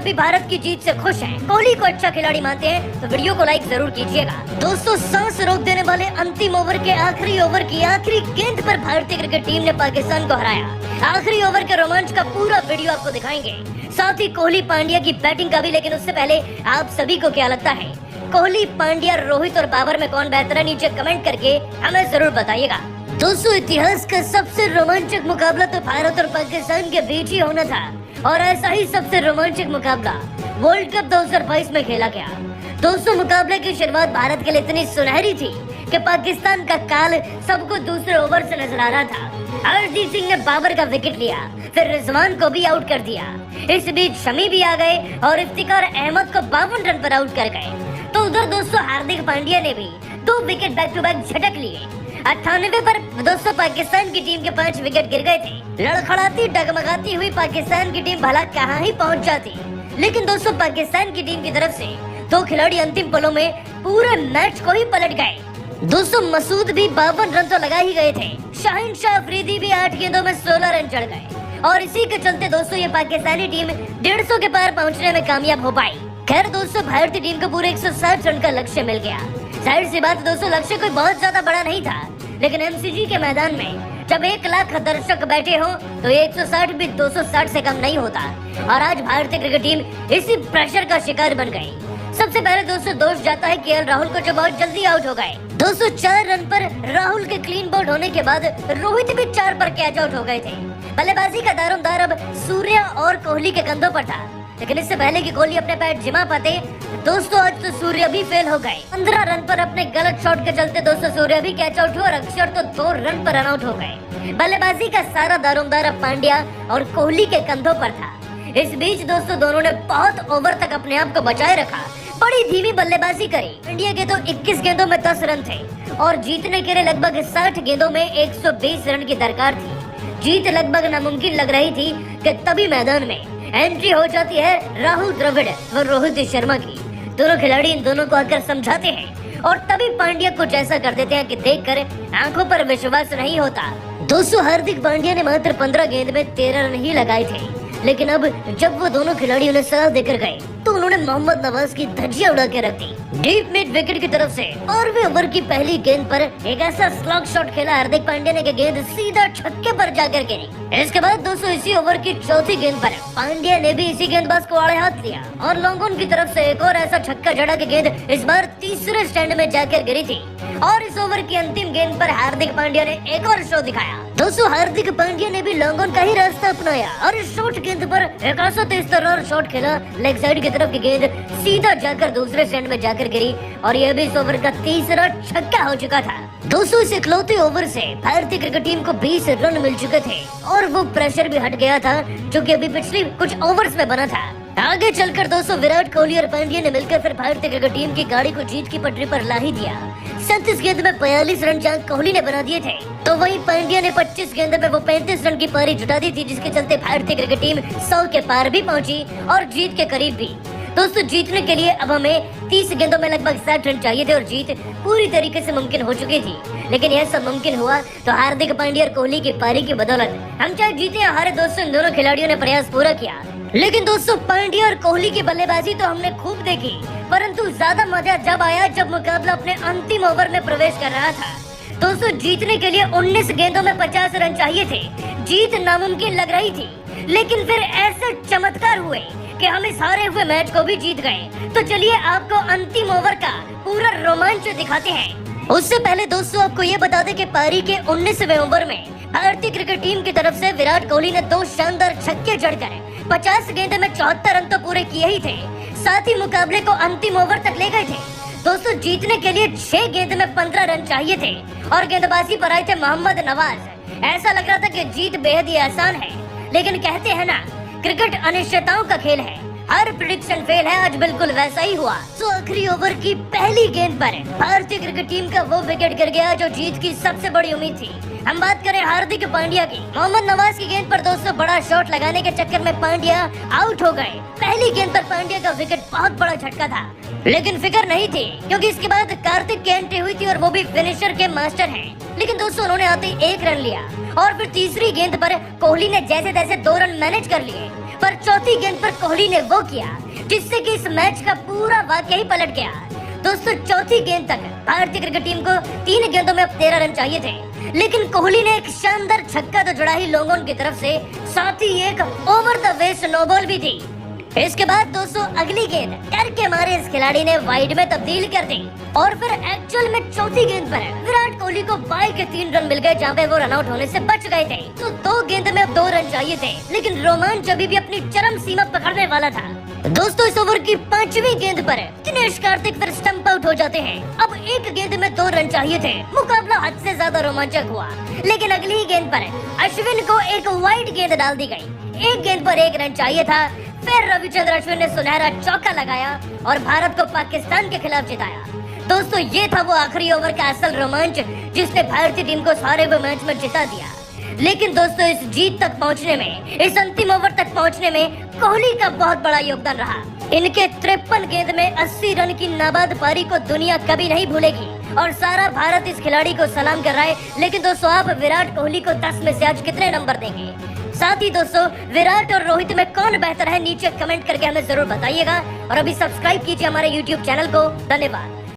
भी भारत की जीत से खुश हैं, कोहली को अच्छा खिलाड़ी मानते हैं तो वीडियो को लाइक जरूर कीजिएगा। दोस्तों, सांस रोक देने वाले अंतिम ओवर के आखिरी ओवर की आखिरी गेंद पर भारतीय क्रिकेट टीम ने पाकिस्तान को हराया। आखिरी ओवर के रोमांच का पूरा वीडियो आपको दिखाएंगे, साथ ही कोहली पांड्या की बैटिंग का भी। लेकिन उससे पहले आप सभी को क्या लगता है, कोहली, पांड्या, रोहित और बाबर में कौन बेहतर है? नीचे कमेंट करके हमें जरूर बताइएगा। दोस्तों, इतिहास का सबसे रोमांचक मुकाबला तो भारत और पाकिस्तान के बीच ही होना था, और ऐसा ही सबसे रोमांचक मुकाबला वर्ल्ड कप 2022 में खेला गया। दोस्तों, मुकाबले की शुरुआत भारत के लिए इतनी सुनहरी थी कि पाकिस्तान का काल सबको दूसरे ओवर से नजर आ रहा था। हरजीत सिंह ने बाबर का विकेट लिया, फिर रिजवान को भी आउट कर दिया। इस बीच शमी भी आ गए और इफ्तिकार अहमद को 52 रन पर आउट कर गए। तो उधर दोस्तों हार्दिक पांड्या ने भी 2 विकेट बैक टू बैक झटक लिए। 98 पर दोस्तों पाकिस्तान की टीम के 5 विकेट गिर गए थे। लड़खड़ाती डगमगाती हुई पाकिस्तान की टीम भला कहां ही पहुंच जाती, लेकिन दोस्तों पाकिस्तान की टीम की तरफ से 2 खिलाड़ी अंतिम पलों में पूरे मैच को ही पलट गए। दोस्तों, मसूद भी 52 रन तो लगा ही गए थे। शाहीन शाह अफरीदी भी 8 गेंदों में 16 रन चढ़ गए, और इसी के चलते दोस्तों ये पाकिस्तानी टीम 150 के पार पहुंचने में कामयाब हो पाई। खैर दोस्तों, भारतीय टीम को पूरे 160 रन का लक्ष्य मिल गया। जाहिर सी बात दोस्तों, लक्ष्य कोई बहुत ज्यादा बड़ा नहीं था, लेकिन एमसीजी के मैदान में जब 1 लाख दर्शक बैठे हो तो 160 भी 260 से कम नहीं होता। और आज भारतीय क्रिकेट टीम इसी प्रेशर का शिकार बन गई। सबसे पहले दोस्तों दोष जाता है केएल राहुल को, जो बहुत जल्दी आउट हो गए। दोस्तों 4 रन पर राहुल के क्लीन बोल्ड होने के बाद रोहित भी 4 पर कैच आउट हो गए थे। बल्लेबाजी का दारोमदार अब सूर्या और कोहली के कंधों पर था, लेकिन इससे पहले कि कोहली अपने पैर जमा पाते दोस्तों आज तो सूर्या भी फेल हो गए। 15 रन पर अपने गलत शॉट के चलते दोस्तों सूर्या भी कैच आउट हुआ और अक्षर तो 2 रन पर रन आउट हो गए। बल्लेबाजी का सारा दारोमदार अब पांड्या और कोहली के कंधों पर था। इस बीच दोस्तों दोनों ने बहुत ओवर तक अपने आप को बचाए रखा, बड़ी धीमी बल्लेबाजी करी। इंडिया के तो 21 गेंदों में 10 रन थे और जीतने के लिए लगभग 60 गेंदों में 120 रन की दरकार थी। जीत लगभग नामुमकिन लग रही थी कि तभी मैदान में एंट्री हो जाती है राहुल द्रविड़ और रोहित शर्मा की। दोनों खिलाड़ी इन दोनों को आकर समझाते हैं और तभी पांड्या कुछ ऐसा कर देते हैं कि देखकर आंखों पर विश्वास नहीं होता। दोस्तों हार्दिक पांड्या ने मात्र 15 गेंद में 13 रन ही लगाए थे, लेकिन अब जब वो दोनों खिलाड़ी उन्हें सलाह देकर गए तो उन्होंने मोहम्मद नवाज की धज्जियां उड़ा के रख दी। डीप मिड विकेट की तरफ से 12वें ओवर की पहली गेंद पर एक ऐसा स्लॉग शॉट खेला हार्दिक पांड्या ने कि गेंद सीधा छक्के पर जाकर गिरी। इसके बाद दोस्तों इसी ओवर की 4थी गेंद पर पांड्या ने भी इसी गेंदबाज को आड़े हाथ लिया और लॉन्ग ऑन की तरफ से एक और ऐसा छक्का जड़ा कि गेंद इस बार तीसरे स्टैंड में जाकर गिरी थी। और इस ओवर की अंतिम गेंद पर हार्दिक पांड्या ने एक और शो दिखाया। दोस्तों हार्दिक पांड्या ने भी लॉन्ग ऑन का ही रास्ता अपनाया और इस शॉर्ट गेंद पर एक ऐसा तेज तर्रार शॉट खेला लेग साइड की तरफ की गेंद सीधा जाकर दूसरे स्टैंड में जाकर गिरी और यह भी इस ओवर का तीसरा छक्का हो चुका था। दोस्तों इस इकलौते ओवर से भारतीय क्रिकेट टीम को 20 रन मिल चुके थे और वो प्रेशर भी हट गया था जो कि अभी पिछले कुछ ओवर्स में बना था। आगे चलकर दोस्तों विराट कोहली और पांड्या ने मिलकर फिर भारतीय क्रिकेट टीम की गाड़ी को जीत की पटरी पर ला ही दिया। 37 गेंद में 42 रन जहां कोहली ने बना दिए थे, तो वहीं पांड्या ने 25 गेंद में वो 35 रन की पारी जुटा दी थी, जिसके चलते भारतीय क्रिकेट टीम 100 के पार भी पहुंची और जीत के करीब भी। दोस्तों जीतने के लिए अब हमें 30 गेंदों में लगभग 60 रन चाहिए थे और जीत पूरी तरीके से मुमकिन हो चुकी थी। लेकिन यह सब मुमकिन हुआ तो हार्दिक पांड्या और कोहली की पारी की बदौलत। हम चाहे जीते या हारे दोस्तों, इन दोनों खिलाड़ियों ने प्रयास पूरा किया। लेकिन दोस्तों पांड्या और कोहली की बल्लेबाजी तो हमने खूब देखी, परंतु ज्यादा मजा जब आया जब मुकाबला अपने अंतिम ओवर में प्रवेश कर रहा था। दोस्तों जीतने के लिए 19 गेंदों में 50 रन चाहिए थे। जीत नामुमकिन लग रही थी, लेकिन फिर ऐसे चमत्कार हुए कि हम इस हारे हुए मैच को भी जीत गए। तो चलिए आपको अंतिम ओवर का पूरा रोमांच दिखाते हैं। उससे पहले दोस्तों आपको ये बता दें कि पारी के 19वें ओवर में भारतीय क्रिकेट टीम की तरफ से विराट कोहली ने 2 शानदार छक्के जड़कर 50 गेंद में 74 रन तो पूरे किए ही थे, साथ ही मुकाबले को अंतिम ओवर तक ले गए थे। दोस्तों जीतने के लिए 6 गेंद में 15 रन चाहिए थे और गेंदबाजी पर आए थे मोहम्मद नवाज। ऐसा लग रहा था कि जीत बेहद ही आसान है, लेकिन कहते हैं ना क्रिकेट अनिश्चितताओं का खेल है, हर प्रेडिक्शन फेल है। आज बिल्कुल वैसा ही हुआ। तो आखिरी ओवर की पहली गेंद पर भारतीय क्रिकेट टीम का वो विकेट गिर गया जो जीत की सबसे बड़ी उम्मीद थी। हम बात करें हार्दिक पांड्या की। मोहम्मद नवाज की गेंद पर दोस्तों बड़ा शॉट लगाने के चक्कर में पांड्या आउट हो गए। पहली गेंद पर पांड्या का विकेट बहुत बड़ा झटका था, लेकिन फिक्र नहीं थी क्योंकि इसके बाद कार्तिक की एंट्री हुई थी और वो भी फिनिशर के मास्टर हैं। लेकिन दोस्तों उन्होंने आते ही 1 रन लिया और फिर तीसरी गेंद पर कोहली ने जैसे तैसे 2 रन मैनेज कर लिए, पर चौथी गेंद पर कोहली ने वो किया जिससे कि इस मैच का पूरा वाकया ही पलट गया। दोस्तों चौथी गेंद तक भारतीय क्रिकेट टीम को 3 गेंदों में अब 13 रन चाहिए थे, लेकिन कोहली ने एक शानदार छक्का तो जड़ा ही लोगों की तरफ से, साथ ही एक over the waist no ball भी थी। इसके बाद दोस्तों अगली गेंद करके मारे इस खिलाड़ी ने वाइड में तब्दील कर दी और फिर एक्चुअल में चौथी गेंद पर विराट कोहली को बाई के 3 रन मिल गए जहाँ पे वो रन आउट होने से बच गए थे। तो 2 गेंद में अब 2 रन चाहिए थे, लेकिन रोमांच अभी भी अपनी चरम सीमा पकड़ने वाला था। दोस्तों इस ओवर की 5वीं गेंद पर दिनेश कार्तिक फिर स्टंप आउट हो जाते हैं। अब 1 गेंद में 2 रन चाहिए थे, मुकाबला हद से ज्यादा रोमांचक हुआ, लेकिन अगली ही गेंद पर अश्विन को एक वाइड गेंद डाल दी गई। 1 गेंद पर 1 रन चाहिए था, फिर रविचंद्र अश्विन ने सुनहरा चौका लगाया और भारत को पाकिस्तान के खिलाफ जिताया। दोस्तों ये था वो आखिरी ओवर का असल रोमांच जिसने भारतीय टीम को सारे वो मैच में जिता दिया। लेकिन दोस्तों इस जीत तक पहुंचने में, इस अंतिम ओवर तक पहुंचने में कोहली का बहुत बड़ा योगदान रहा। इनके 53 गेंद में 80 रन की नाबाद पारी को दुनिया कभी नहीं भूलेगी और सारा भारत इस खिलाड़ी को सलाम कर रहा है। लेकिन दोस्तों आप विराट कोहली को 10 में से आज कितने नंबर देंगे? साथ ही दोस्तों विराट और रोहित में कौन बेहतर है नीचे कमेंट करके हमें जरूर बताइएगा और अभी सब्सक्राइब कीजिए हमारे YouTube चैनल को। धन्यवाद।